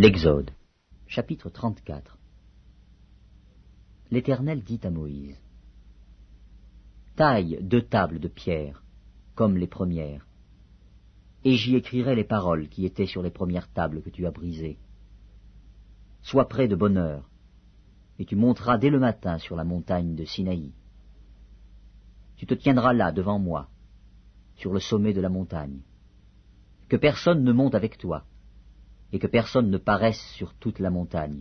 L'Exode, chapitre 34. L'Éternel dit à Moïse: Taille 2 tables de pierre, comme les premières, et j'y écrirai les paroles qui étaient sur les premières tables que tu as brisées. Sois prêt de bonne heure, et tu monteras dès le matin sur la montagne de Sinaï. Tu te tiendras là devant moi, sur le sommet de la montagne. Que personne ne monte avec toi, et que personne ne paraisse sur toute la montagne,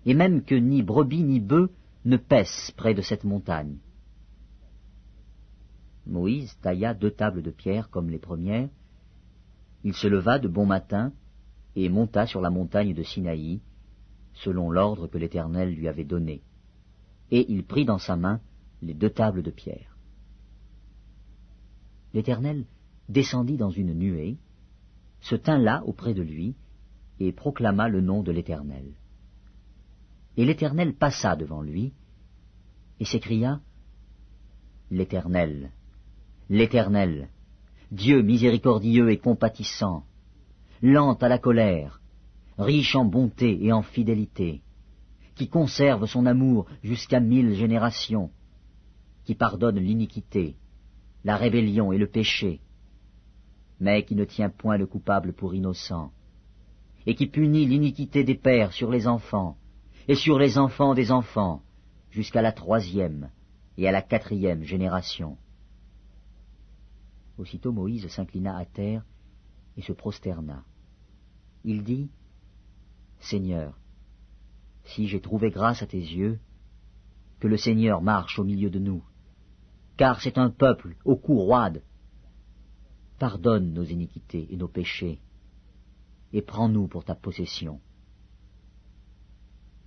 et même que ni brebis ni bœufs ne paissent près de cette montagne. Moïse tailla 2 tables de pierre comme les premières. Il se leva de bon matin et monta sur la montagne de Sinaï, selon l'ordre que l'Éternel lui avait donné, et il prit dans sa main les 2 tables de pierre. L'Éternel descendit dans une nuée, se tint là auprès de lui, et proclama le nom de l'Éternel. Et l'Éternel passa devant lui, et s'écria: L'Éternel, l'Éternel, Dieu miséricordieux et compatissant, lent à la colère, riche en bonté et en fidélité, qui conserve son amour jusqu'à 1000 générations, qui pardonne l'iniquité, la rébellion et le péché, mais qui ne tient point le coupable pour innocent, et qui punit l'iniquité des pères sur les enfants, et sur les enfants des enfants, jusqu'à la 3e et à la 4e génération. Aussitôt Moïse s'inclina à terre et se prosterna. Il dit: Seigneur, si j'ai trouvé grâce à tes yeux, que le Seigneur marche au milieu de nous, car c'est un peuple au cou roide. Pardonne nos iniquités et nos péchés, et prends-nous pour ta possession.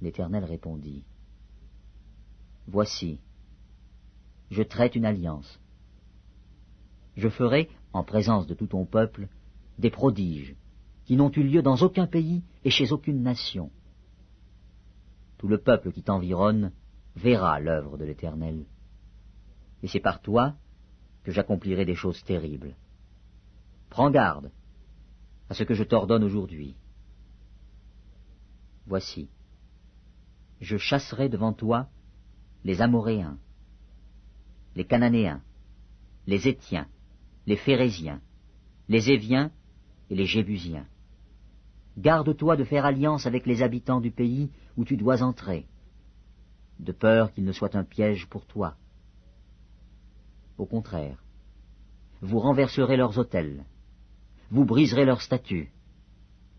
L'Éternel répondit: Voici, je traite une alliance. Je ferai, en présence de tout ton peuple, des prodiges qui n'ont eu lieu dans aucun pays et chez aucune nation. Tout le peuple qui t'environne verra l'œuvre de l'Éternel, et c'est par toi que j'accomplirai des choses terribles. Prends garde à ce que je t'ordonne aujourd'hui. Voici, je chasserai devant toi les Amoréens, les Cananéens, les Héthiens, les Phéréziens, les Éviens et les Jébusiens. Garde-toi de faire alliance avec les habitants du pays où tu dois entrer, de peur qu'il ne soit un piège pour toi. Au contraire, vous renverserez leurs autels, vous briserez leurs statues,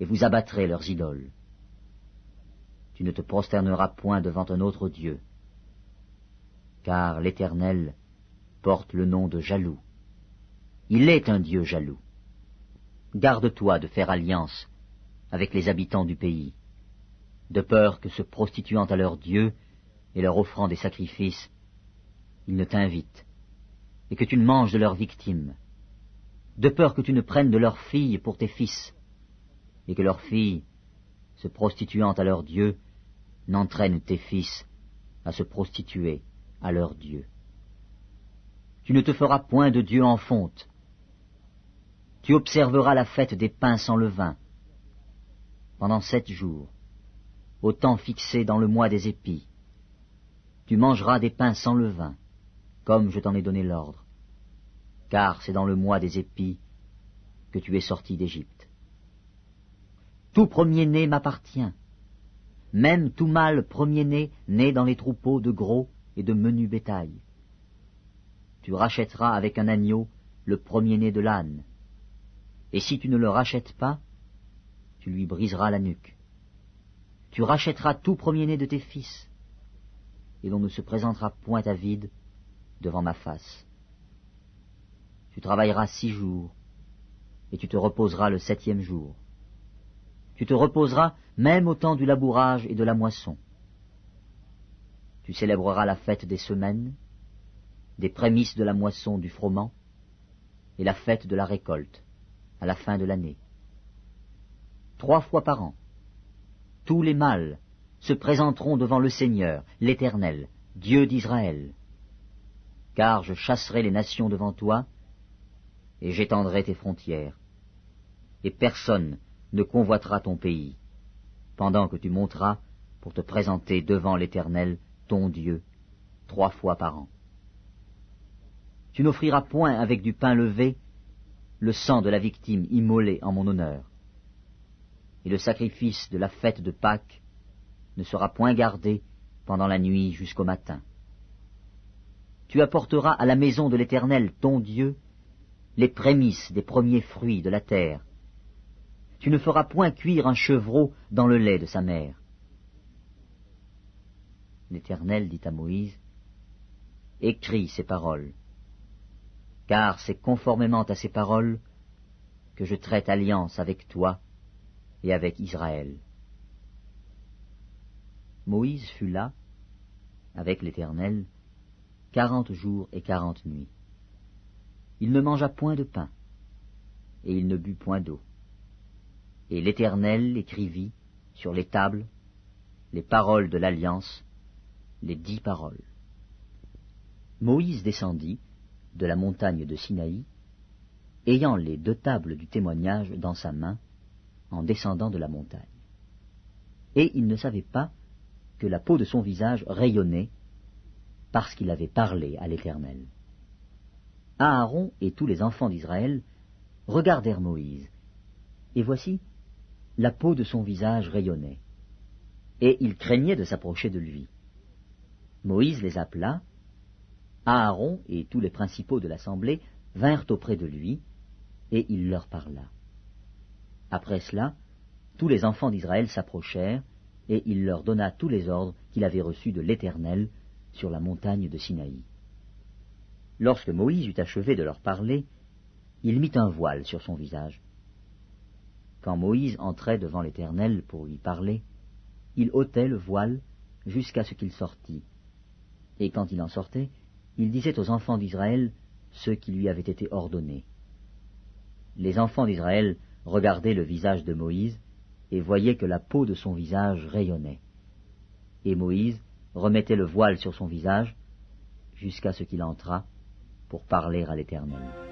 et vous abattrez leurs idoles. Tu ne te prosterneras point devant un autre Dieu, car l'Éternel porte le nom de jaloux. Il est un Dieu jaloux. Garde-toi de faire alliance avec les habitants du pays, de peur que, se prostituant à leur Dieu et leur offrant des sacrifices, ils ne t'invitent, et que tu ne manges de leurs victimes, de peur que tu ne prennes de leurs filles pour tes fils, et que leurs filles, se prostituant à leur Dieu, n'entraînent tes fils à se prostituer à leur Dieu. Tu ne te feras point de Dieu en fonte. Tu observeras la fête des pains sans levain pendant 7 jours, au temps fixé dans le mois des épis. Tu mangeras des pains sans levain, comme je t'en ai donné l'ordre, car c'est dans le mois des épis que tu es sorti d'Égypte. Tout premier-né m'appartient, même tout mâle premier-né né dans les troupeaux de gros et de menu bétail. Tu rachèteras avec un agneau le premier-né de l'âne, et si tu ne le rachètes pas, tu lui briseras la nuque. Tu rachèteras tout premier-né de tes fils, et l'on ne se présentera point à vide devant ma face. Tu travailleras 6 jours, et tu te reposeras le 7e jour. Tu te reposeras même au temps du labourage et de la moisson. Tu célébreras la fête des semaines, des prémices de la moisson du froment, et la fête de la récolte, à la fin de l'année. 3 fois par an, tous les mâles se présenteront devant le Seigneur, l'Éternel, Dieu d'Israël. Car je chasserai les nations devant toi, et j'étendrai tes frontières, et personne ne convoitera ton pays, pendant que tu monteras pour te présenter devant l'Éternel, ton Dieu, 3 fois par an. Tu n'offriras point avec du pain levé le sang de la victime immolée en mon honneur, et le sacrifice de la fête de Pâques ne sera point gardé pendant la nuit jusqu'au matin. Tu apporteras à la maison de l'Éternel, ton Dieu, les prémices des premiers fruits de la terre. Tu ne feras point cuire un chevreau dans le lait de sa mère. L'Éternel dit à Moïse, « Écris ces paroles, car c'est conformément à ces paroles que je traite alliance avec toi et avec Israël. » Moïse fut là, avec l'Éternel, 40 jours et 40 nuits. Il ne mangea point de pain, et il ne but point d'eau. Et l'Éternel écrivit sur les tables les paroles de l'alliance, les 10 paroles. Moïse descendit de la montagne de Sinaï, ayant les 2 tables du témoignage dans sa main, en descendant de la montagne. Et il ne savait pas que la peau de son visage rayonnait, parce qu'il avait parlé à l'Éternel. Aaron et tous les enfants d'Israël regardèrent Moïse, et voici, la peau de son visage rayonnait, et ils craignaient de s'approcher de lui. Moïse les appela, Aaron et tous les principaux de l'assemblée vinrent auprès de lui, et il leur parla. Après cela, tous les enfants d'Israël s'approchèrent, et il leur donna tous les ordres qu'il avait reçus de l'Éternel sur la montagne de Sinaï. Lorsque Moïse eut achevé de leur parler, il mit un voile sur son visage. Quand Moïse entrait devant l'Éternel pour lui parler, il ôtait le voile jusqu'à ce qu'il sortît. Et quand il en sortait, il disait aux enfants d'Israël ce qui lui avait été ordonné. Les enfants d'Israël regardaient le visage de Moïse et voyaient que la peau de son visage rayonnait. Et Moïse remettait le voile sur son visage jusqu'à ce qu'il entrât pour parler à l'Éternel.